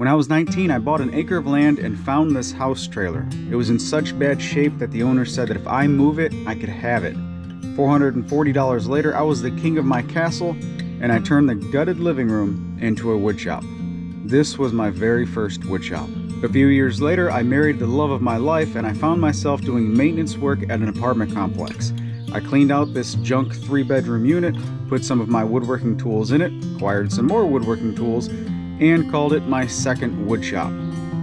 When I was 19, I bought an acre of land and found this house trailer. It was in such bad shape that the owner said that if I move it, I could have it. $440 later, I was the king of my castle, and I turned the gutted living room into a wood shop. This was my very first wood shop. A few years later, I married the love of my life, and I found myself doing maintenance work at an apartment complex. I cleaned out this junk 3-bedroom unit, put some of my woodworking tools in it, acquired some more woodworking tools, and called it my second wood shop.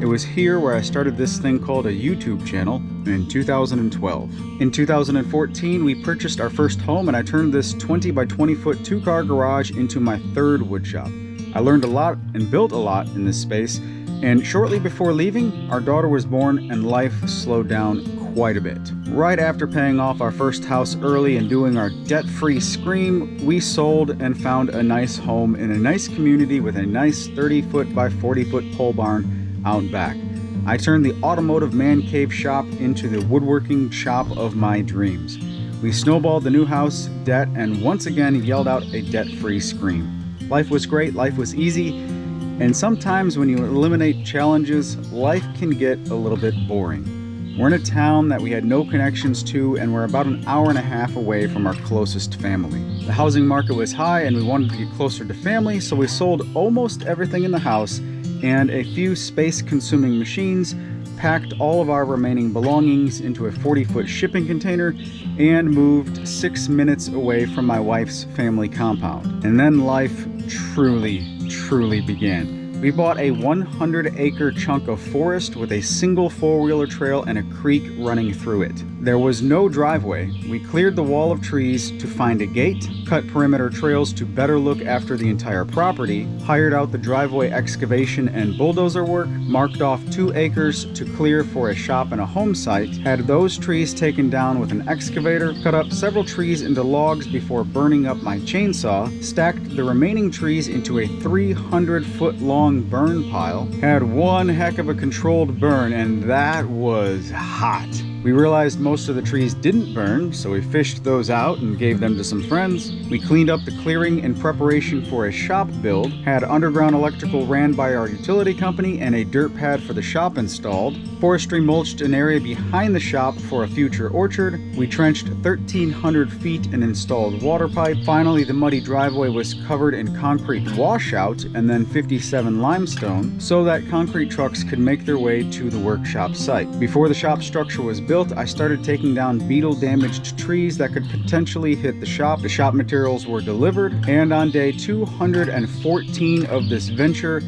It was here where I started this thing called a YouTube channel in 2012. In 2014, we purchased our first home, and I turned this 20 by 20 foot 2-car garage into my third wood shop. I learned a lot and built a lot in this space, and shortly before leaving, our daughter was born and life slowed down quite a bit. Right after paying off our first house early and doing our debt-free scream, we sold and found a nice home in a nice community with a nice 30-foot by 40-foot pole barn out back. I turned the automotive man cave shop into the woodworking shop of my dreams. We snowballed the new house, debt, and once again yelled out a debt-free scream. Life was great, life was easy, and sometimes when you eliminate challenges, life can get a little bit boring. We're in a town that we had no connections to, and we're about an hour and a half away from our closest family. The housing market was high and we wanted to get closer to family, so we sold almost everything in the house and a few space-consuming machines, packed all of our remaining belongings into a 40-foot shipping container, and moved 6 minutes away from my wife's family compound. And then life truly began. We bought a 100-acre chunk of forest with a single four-wheeler trail and a creek running through it. There was no driveway. We cleared the wall of trees to find a gate, cut perimeter trails to better look after the entire property, hired out the driveway excavation and bulldozer work, marked off 2 acres to clear for a shop and a home site, had those trees taken down with an excavator, cut up several trees into logs before burning up my chainsaw, stacked the remaining trees into a 300-foot-long burn pile, had one heck of a controlled burn, and that was hot. We realized most of the trees didn't burn, so we fished those out and gave them to some friends. We cleaned up the clearing in preparation for a shop build, had underground electrical ran by our utility company and a dirt pad for the shop installed. Forestry mulched an area behind the shop for a future orchard. We trenched 1,300 feet and installed water pipe. Finally, the muddy driveway was covered in concrete washout and then 57 limestone so that concrete trucks could make their way to the workshop site. Before the shop structure was built, I started taking down beetle-damaged trees that could potentially hit the shop. The shop materials were delivered, and on day 214 of this venture,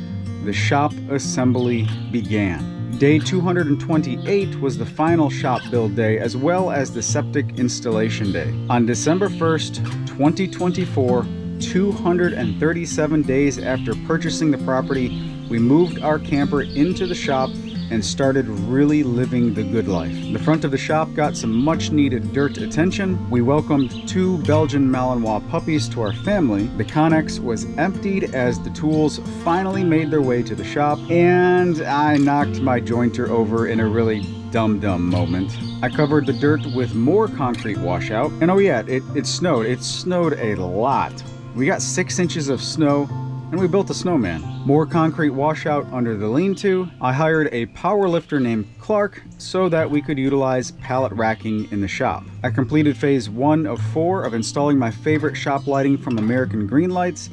the shop assembly began. Day 228 was the final shop build day, as well as the septic installation day. On December 1st, 2024, 237 days after purchasing the property, we moved our camper into the shop and started really living the good life. The front of the shop got some much needed dirt attention. We welcomed 2 Belgian Malinois puppies to our family. The Connex was emptied as the tools finally made their way to the shop, and I knocked my jointer over in a really dumb moment. I covered the dirt with more concrete washout, and oh yeah, it snowed. It snowed a lot. We got 6 inches of snow, and we built a snowman. More concrete washout under the lean-to. I hired a power lifter named Clark so that we could utilize pallet racking in the shop. I completed phase 1 of 4 of installing my favorite shop lighting from American Green Lights,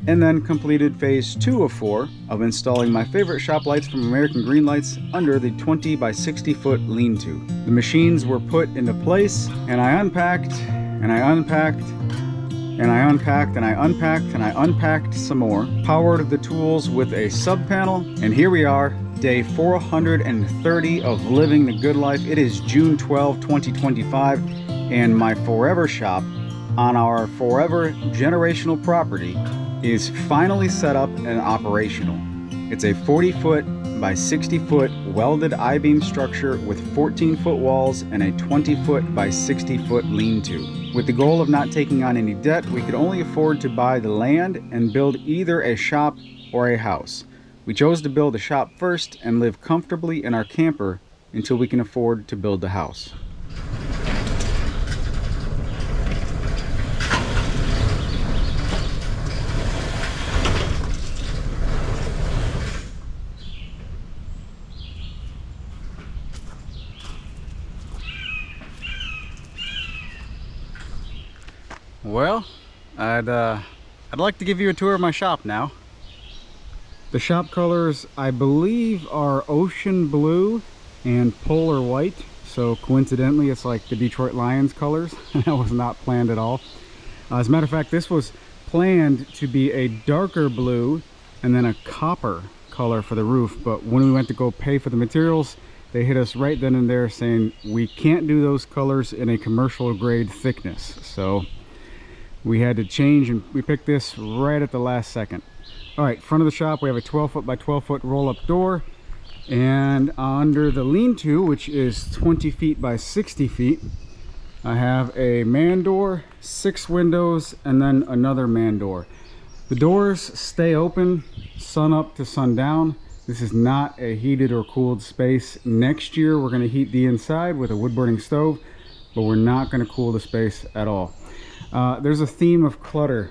and then completed phase 2 of 4 of installing my favorite shop lights from American Green Lights under the 20 by 60 foot lean-to. The machines were put into place, and I unpacked, and I unpacked, and I unpacked, and I unpacked, and I unpacked some more, powered the tools with a sub panel, and here we are, day 430 of living the good life. It is June 12, 2025, and my forever shop on our forever generational property is finally set up and operational. It's a 40-foot by 60-foot welded I-beam structure with 14-foot walls and a 20-foot by 60-foot lean-to. With the goal of not taking on any debt, we could only afford to buy the land and build either a shop or a house. We chose to build a shop first and live comfortably in our camper until we can afford to build the house. Well, I'd like to give you a tour of my shop now. The shop colors, I believe, are ocean blue and polar white. So coincidentally, it's like the Detroit Lions colors. That was not planned at all. As a matter of fact, this was planned to be a darker blue and then a copper color for the roof. But when we went to go pay for the materials, they hit us right then and there saying we can't do those colors in a commercial grade thickness. So we had to change, and we picked this right at the last second. All right, front of the shop, we have a 12-foot by 12-foot roll-up door. And under the lean-to, which is 20 feet by 60 feet, I have a man door, 6 windows, and then another man door. The doors stay open sun up to sundown. This is not a heated or cooled space. Next year, we're gonna heat the inside with a wood-burning stove, but we're not gonna cool the space at all. There's a theme of clutter,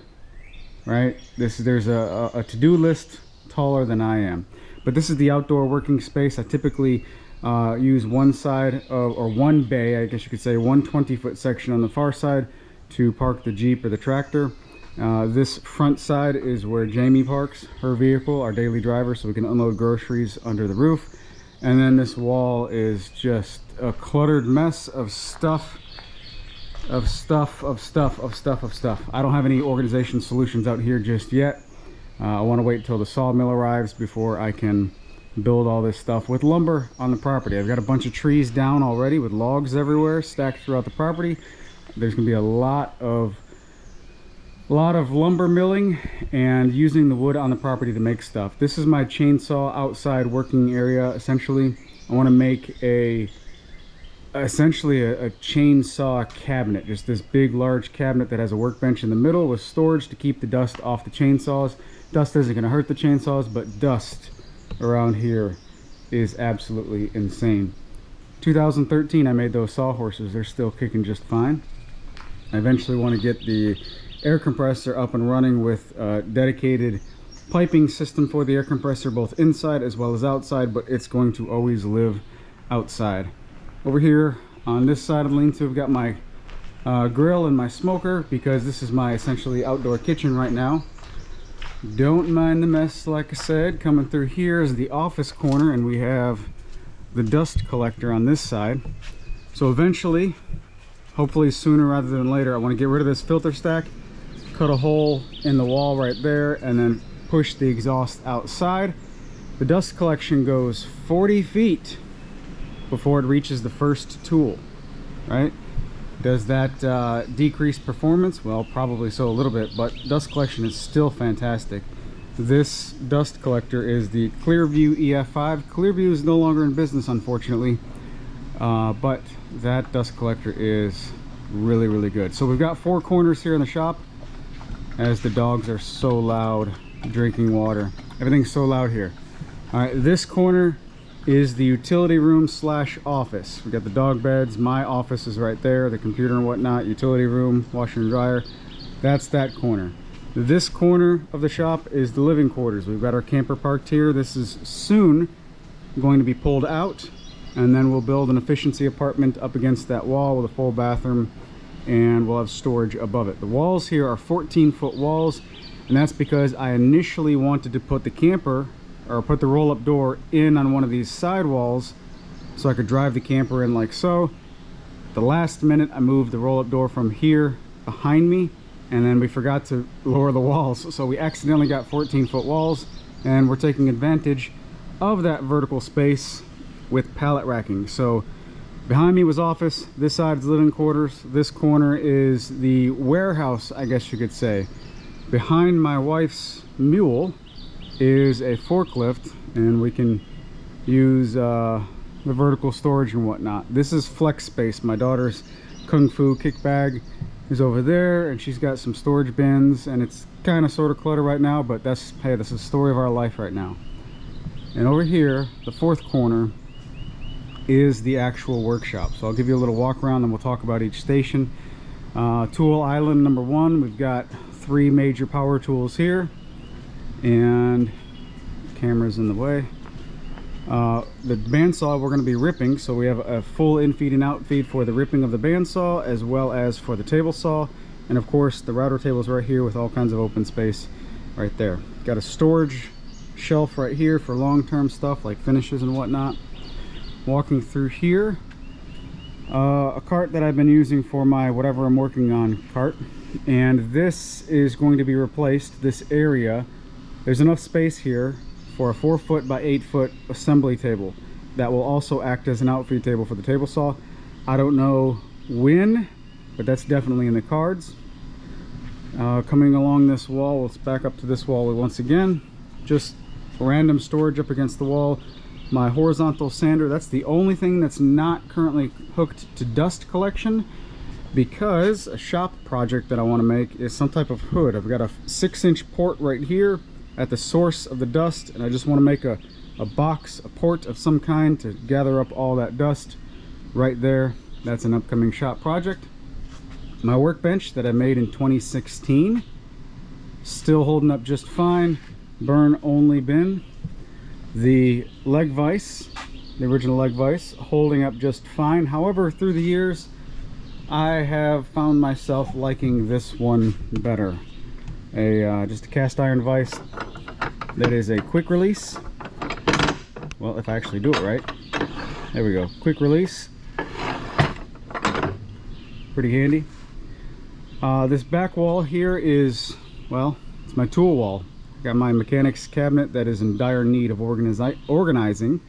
right? There's a to-do list taller than I am. But this is the outdoor working space. I typically use one side of, or one bay, I guess you could say, one 20-foot section on the far side to park the Jeep or the tractor. This front side is where Jamie parks her vehicle, our daily driver, so we can unload groceries under the roof. And then this wall is just a cluttered mess of stuff. I don't have any organization solutions out here just yet. I want to wait until the sawmill arrives before I can build all this stuff with lumber on the property. I've got a bunch of trees down already with logs everywhere stacked throughout the property. There's gonna be a lot of lumber milling and using the wood on the property to make stuff. This is my chainsaw outside working area. Essentially, I want to make essentially a chainsaw cabinet, just this big large cabinet that has a workbench in the middle with storage to keep the dust off the chainsaws. Dust isn't going to hurt the chainsaws, but dust around here is absolutely insane. 2013 I made those sawhorses. They're still kicking just fine. I eventually want to get the air compressor up and running with a dedicated piping system for the air compressor, both inside as well as outside, but it's going to always live outside. Over here on this side of the lean-to, I've got my grill and my smoker, because this is my essentially outdoor kitchen right now. Don't mind the mess, like I said. Coming through here is the office corner, and we have the dust collector on this side. So eventually, hopefully sooner rather than later, I want to get rid of this filter stack, cut a hole in the wall right there, and then push the exhaust outside. The dust collection goes 40 feet before it reaches the first tool, right? Does that decrease performance? Well, probably so a little bit, but dust collection is still fantastic. This dust collector is the Clearview EF5. Clearview is no longer in business, unfortunately, but that dust collector is really, really good. So we've got 4 corners here in the shop, as the dogs are so loud drinking water. Everything's so loud here. All right, this corner is the utility room slash office. We got the dog beds, my office is right there, the computer and whatnot, utility room, washer and dryer. That's that corner. This corner of the shop is the living quarters. We've got our camper parked here. This is soon going to be pulled out, and then we'll build an efficiency apartment up against that wall with a full bathroom, and we'll have storage above it. The walls here are 14-foot walls, and that's because I initially wanted to put the camper, or put the roll-up door in on one of these side walls so I could drive the camper in like so. The last minute I moved the roll-up door from here behind me, and then we forgot to lower the walls, so we accidentally got 14-foot walls, and we're taking advantage of that vertical space with pallet racking. So behind me was office, this side is living quarters, this corner is the warehouse, I guess you could say. Behind my wife's mule is a forklift, and we can use the vertical storage and whatnot. This is flex space. My daughter's kung fu kick bag is over there, and she's got some storage bins, and it's kind of sort of cluttered right now, but that's, hey, this is the story of our life right now. And over here, the 4th corner, is the actual workshop. So I'll give you a little walk around, and we'll talk about each station. Tool island number 1, we've got 3 major power tools here, and camera's in the way. The bandsaw we're going to be ripping, so we have a full in-feed and out-feed for the ripping of the bandsaw, as well as for the table saw. And of course the router table is right here with all kinds of open space right there. Got a storage shelf right here for long-term stuff like finishes and whatnot. Walking through here, a cart that I've been using for my whatever I'm working on cart, and this is going to be replaced. This area, there's enough space here for a 4-foot by 8-foot assembly table that will also act as an outfeed table for the table saw. I don't know when, but that's definitely in the cards. Coming along this wall, let's back up to this wall once again. Just random storage up against the wall. My horizontal sander, that's the only thing that's not currently hooked to dust collection, because a shop project that I want to make is some type of hood. I've got a 6-inch port right here at the source of the dust, and I just want to make a box, a port of some kind to gather up all that dust right there. That's an upcoming shop project. My workbench that I made in 2016, still holding up just fine. Burn only bin. The leg vise, the original leg vise, holding up just fine. However, through the years I have found myself liking this one better. Just a cast iron vise that is a quick release. Well, if I actually do it right. There we go, quick release. Pretty handy. This back wall here is, well, it's my tool wall. Got my mechanics cabinet that is in dire need of organizing.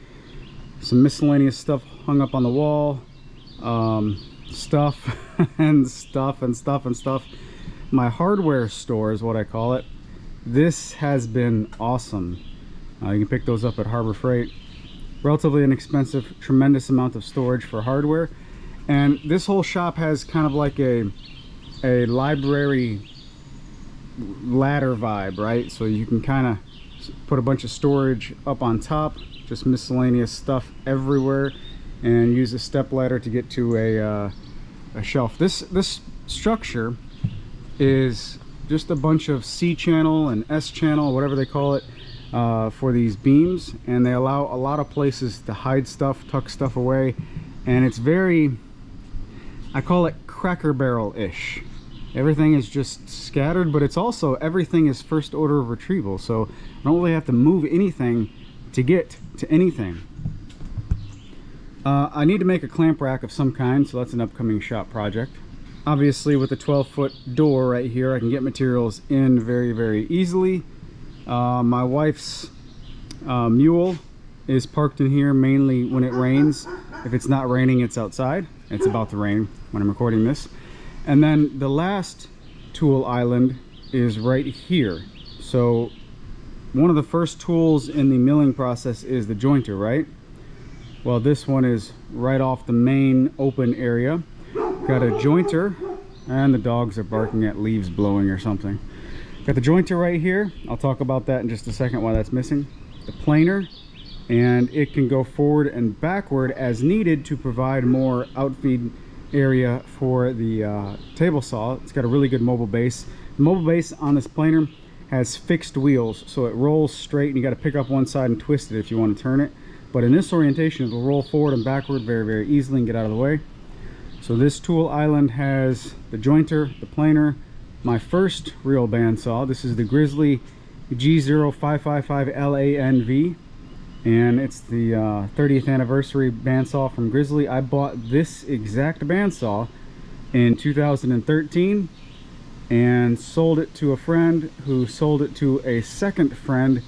Some miscellaneous stuff hung up on the wall. Stuff and stuff and stuff and stuff. My hardware store is what I call it. This has been awesome. You can pick those up at Harbor Freight. Relatively inexpensive, tremendous amount of storage for hardware. And this whole shop has kind of like a library ladder vibe, right? So you can kind of put a bunch of storage up on top, just miscellaneous stuff everywhere, and use a step ladder to get to a shelf. This structure is just a bunch of C channel and S channel, whatever they call it, for these beams, and they allow a lot of places to hide stuff, tuck stuff away, and it's very, I call it Cracker Barrel-ish. Everything is just scattered, but it's also, everything is first order of retrieval, so I don't really have to move anything to get to anything. I need to make a clamp rack of some kind, so that's an upcoming shop project. Obviously, with a 12-foot door right here, I can get materials in very, very easily. My wife's mule is parked in here mainly when it rains. If it's not raining, it's outside. It's about to rain when I'm recording this. And then the last tool island is right here. So one of the first tools in the milling process is the jointer, right? Well, this one is right off the main open area. Got a jointer, and the dogs are barking at leaves blowing or something. Got the jointer right here. I'll talk about that in just a second, why that's missing. The planer, and it can go forward and backward as needed to provide more outfeed area for the table saw. It's got a really good mobile base. The mobile base on this planer has fixed wheels, so it rolls straight, and you got to pick up one side and twist it if you want to turn it. But in this orientation, it'll roll forward and backward very, very easily and get out of the way. So this tool island has the jointer, the planer, my first real bandsaw. This is the Grizzly G0555 LANV, and it's the 30th anniversary bandsaw from Grizzly. I bought this exact bandsaw in 2013 and sold it to a friend who sold it to a second friend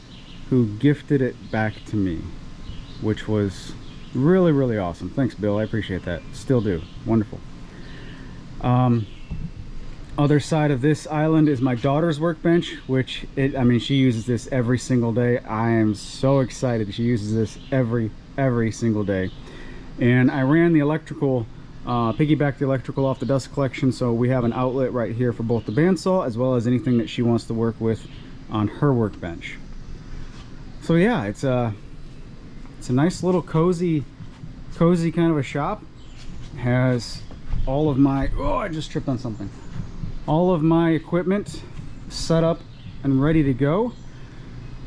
who gifted it back to me, which was really, really awesome. Thanks, Bill. I appreciate that. Still do. Wonderful. Other side of this island is my daughter's workbench, which I mean, she uses this every single day. I am so excited. She uses this every single day. And I ran the electrical, piggybacked the electrical off the dust collection, so we have an outlet right here for both the bandsaw as well as anything that she wants to work with on her workbench. So yeah, it's a nice little cozy kind of a shop. Has all of my, oh, I just tripped on something. All of my equipment set up and ready to go,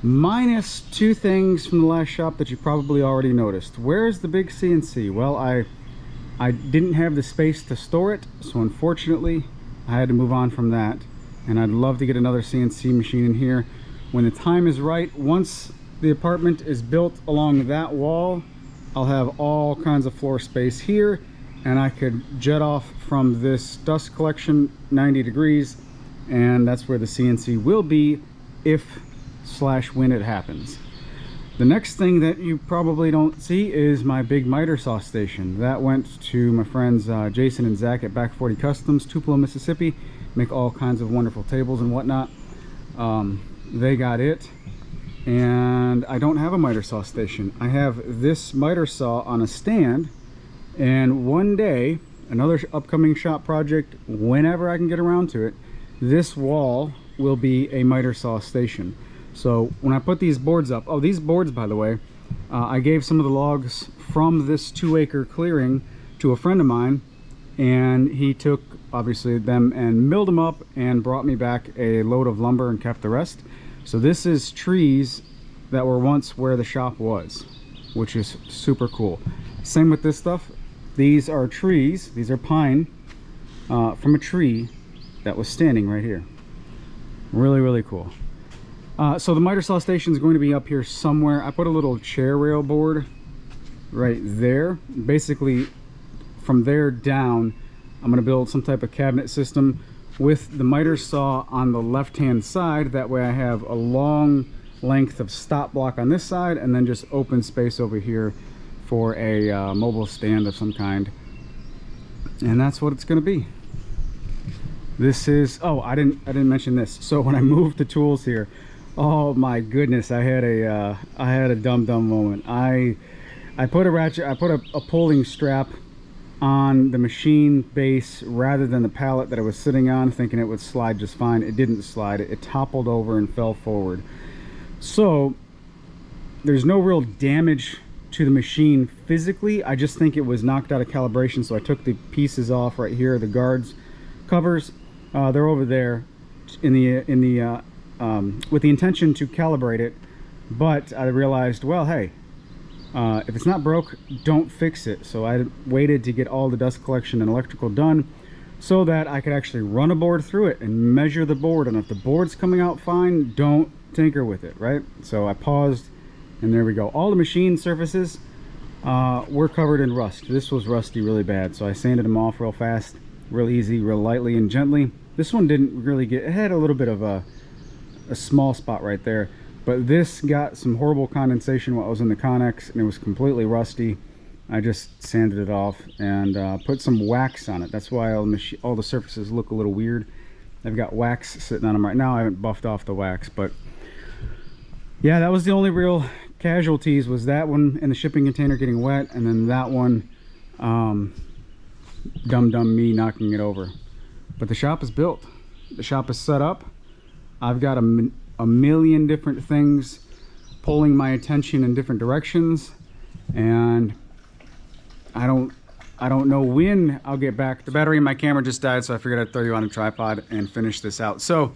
minus two things from the last shop that you probably already noticed. Where's the big CNC? Well, I didn't have the space to store it, so unfortunately I had to move on from that, and I'd love to get another CNC machine in here when the time is right. Once the apartment is built along that wall, I'll have all kinds of floor space here, and I could jet off from this dust collection 90 degrees, and that's where the CNC will be if/when it happens. The next thing that you probably don't see is my big miter saw station. That went to my friends Jason and Zach at Back 40 Customs, Tupelo, Mississippi. Make all kinds of wonderful tables and whatnot. They got it, and I don't have a miter saw station. I have this miter saw on a stand, and one day, another upcoming shop project, whenever I can get around to it, this wall will be a miter saw station. So when I put these boards up, oh, these boards, by the way, I gave some of the logs from this 2-acre clearing to a friend of mine, and he took obviously them and milled them up and brought me back a load of lumber and kept the rest. So this is trees that were once where the shop was, which is super cool. Same with this stuff. These are trees, these are pine from a tree that was standing right here. Really, really cool. So the miter saw station is going to be up here somewhere. I put a little chair rail board right there. Basically, from there down, I'm going to build some type of cabinet system with the miter saw on the left-hand side. That way I have a long length of stop block on this side, and then just open space over here for a mobile stand of some kind. And that's what it's going to be. This is, oh, I didn't mention this. So when I moved the tools here, oh my goodness, I had a dumb moment. I put a pulling strap on the machine base rather than the pallet that I was sitting on, thinking it would slide just fine. It didn't slide. It toppled over and fell forward. So there's no real damage to the machine physically. I just think it was knocked out of calibration, so I took the pieces off right here, the guards covers. They're over there in the with the intention to calibrate it, but I realized, well, hey, if it's not broke, don't fix it. So I waited to get all the dust collection and electrical done so that I could actually run a board through it and measure the board, and if the board's coming out fine, don't tinker with it, right? So I paused, and there we go. All the machine surfaces were covered in rust. This was rusty really bad, so I sanded them off real fast, real easy, real lightly and gently. This one didn't really get, it had a little bit of a small spot right there, but this got some horrible condensation while I was in the Connex, and it was completely rusty. I just sanded it off and put some wax on it. That's why all the surfaces look a little weird. I've got wax sitting on them right now. I haven't buffed off the wax, but yeah, that was the only real casualties, was that one in the shipping container getting wet, and then that one, dumb me knocking it over. But the shop is built. The shop is set up. I've got a million different things pulling my attention in different directions, and I don't know when I'll get back. The battery in my camera just died, so I figured I'd throw you on a tripod and finish this out. So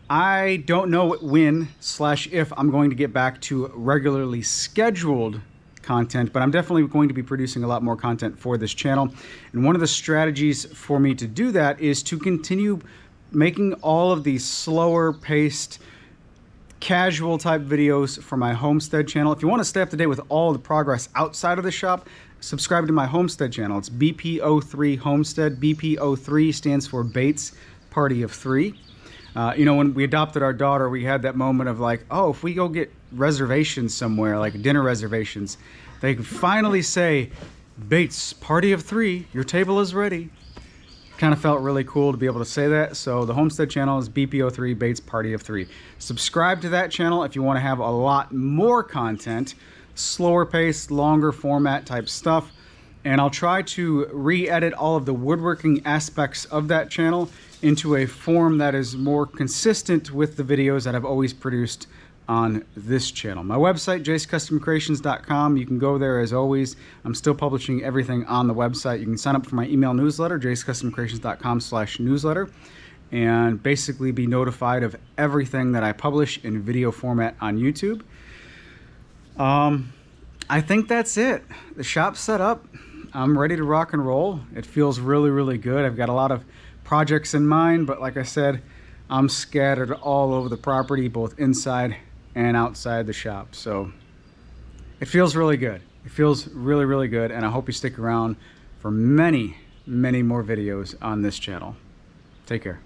I don't know when/if I'm going to get back to regularly scheduled content, but I'm definitely going to be producing a lot more content for this channel. And one of the strategies for me to do that is to continue making all of these slower paced, casual type videos for my Homestead channel. If you want to stay up to date with all the progress outside of the shop, subscribe to my Homestead channel. It's BP03 Homestead. BP03 stands for Bates Party of 3. You know, when we adopted our daughter, we had that moment of like, oh, if we go get reservations somewhere, like dinner reservations, they can finally say, Bates Party of 3, your table is ready. Kind of felt really cool to be able to say that. So the Homestead channel is BP03 Bates Party of 3. Subscribe to that channel if you want to have a lot more content, slower paced, longer format type stuff. And I'll try to re-edit all of the woodworking aspects of that channel into a form that is more consistent with the videos that I've always produced on this channel. My website, jacecustomcreations.com. You can go there as always. I'm still publishing everything on the website. You can sign up for my email newsletter, jacecustomcreations.com/newsletter, and basically be notified of everything that I publish in video format on YouTube. I think that's it. The shop's set up. I'm ready to rock and roll. It feels really, really good. I've got a lot of projects in mind, but like I said, I'm scattered all over the property, both inside and outside the shop. So it feels really good. It feels really, really good, and I hope you stick around for many, many more videos on this channel. Take care.